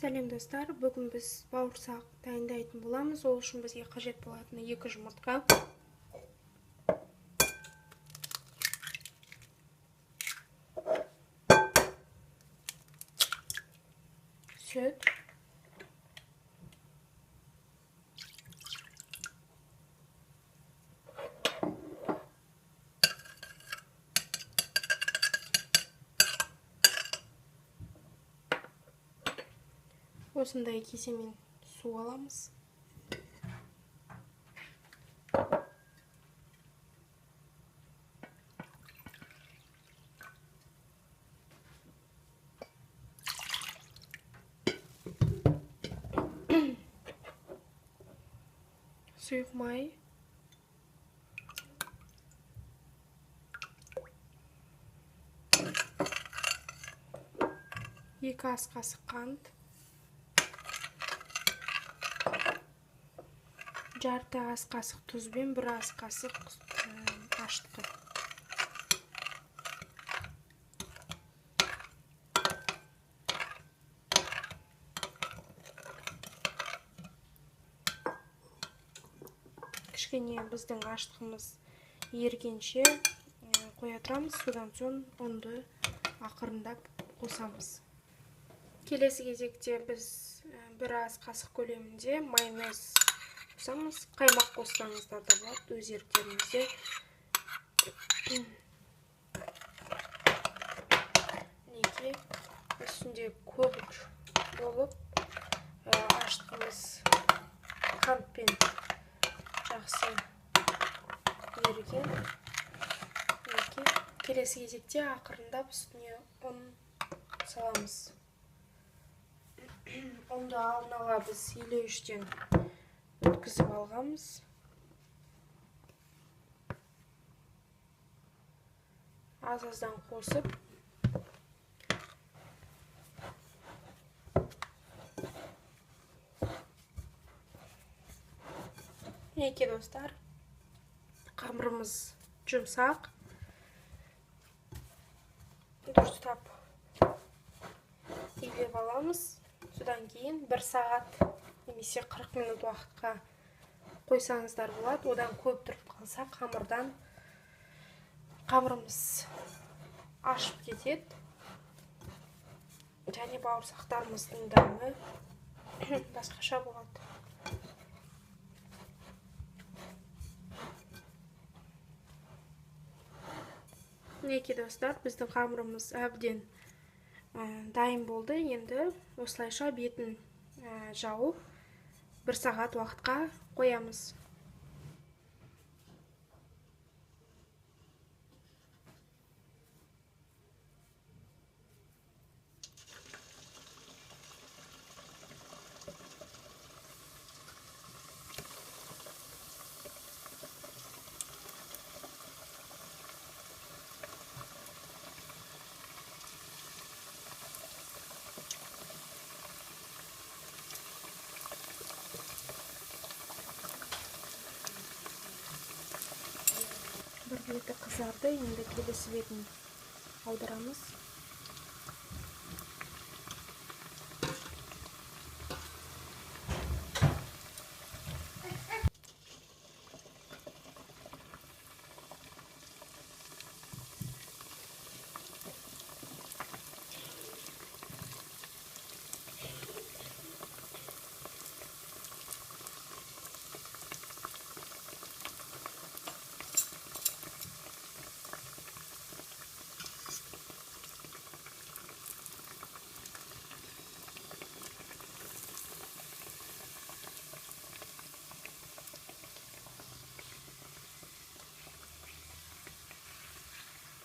Сәлем достар, бүгін біз бауырсақ дайындайтын боламыз. Ол үшін бізге қажет болатыны 2 жұмыртқа, сүт, осындай кесемен су аламыз. Сұйық май, екі ас қасық қант, жарты ас қасық тұз бен 1 ас қасық ашытқы. Кішкене біздің ашытқымыз ергенше қоя тұрамыз, содан соң ұнды ақырындап қосамыз. Келесі кезекте біз 1 ас қасық көлемінде майонез қосамыз. Қаймақ қоссаңыздар да болады, өз еріктеріңізде. Неге үстінде көбік болып, ашытқымыз қантпен жақсы еріген. Келесі кезекте ақырындап үстіне ұн саламыз. Ұнды алдын ала біз илеуіштен өткізіп алғанбыз. Аз-аздан қосып, Неке достар, қамырымыз жұмсақ, дұрыстап илеп аламыз. Содан кейін 1 сағат немесе 40 минут уақытқа қойсаңыздар болады. Одан көп тұрып қалса, қамырымыз ашып кетеді. Және бауырсақтарымыздың дәмі басқаша болады. Неке достар, біздің қамырымыз әбден дайын болды. Енді осылайша бетін жауып 1 сағат уақытқа қоямыз. Бір беті қызарды, енді келесі бетін аударамыз.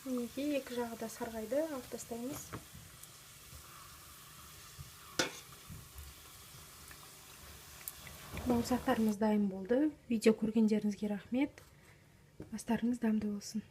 Неге екі жағы да сарғайды, алып тастаймыз. Бауырсақтарымыз дайын болды. Видео көргендеріңізге рахмет. Астарыңыз дәмді болсын.